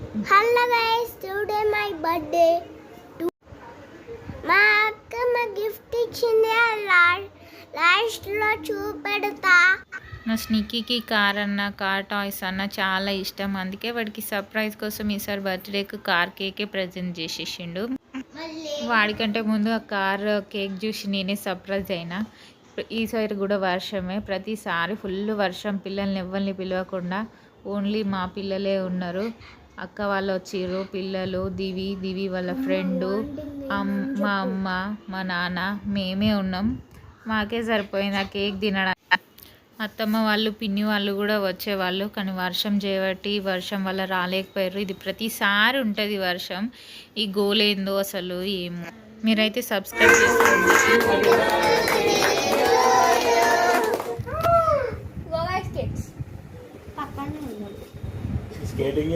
Hello guys, today my birthday. మా అక్క మా గిఫ్ట్ ఇచ్చింది. లాస్ట్లో చూపెడతా. మా స్నిక్కీకి కార్ అన్న, కార్ టాయ్స్ అన్న చాలా ఇష్టం. అందుకే వాడికి సర్ప్రైజ్ కోసం ఈసారి బర్త్డేకి కార్ కేకే ప్రజెంట్ చేసేసిండు. వాడికంటే ముందు ఆ కార్ కేక్ చూసి నేనే సర్ప్రైజ్ అయినా. ఈసారి కూడా వర్షమే, ప్రతిసారి ఫుల్ వర్షం. పిల్లల్ని ఎవరిని పిలవకుండా ఓన్లీ మా పిల్లలే ఉన్నారు. అక్క వాళ్ళు వచ్చిర్రు, పిల్లలు, దివి వాళ్ళ ఫ్రెండు, మా అమ్మ, మా నాన్న, మేమే ఉన్నాం. మాకే సరిపోయింది ఆ కేక్ తినడానికి. అత్తమ్మ వాళ్ళు, పిన్ని వాళ్ళు కూడా వచ్చేవాళ్ళు, కానీ వర్షం చేయబట్టి వర్షం వల్ల రాలేకపోయారు. ఇది ప్రతిసారి ఉంటుంది వర్షం. ఈ గోల్ ఏందో అసలు ఏమో. మీరైతే సబ్స్క్రైబ్ చేసుకోండి. స్కేటింగ్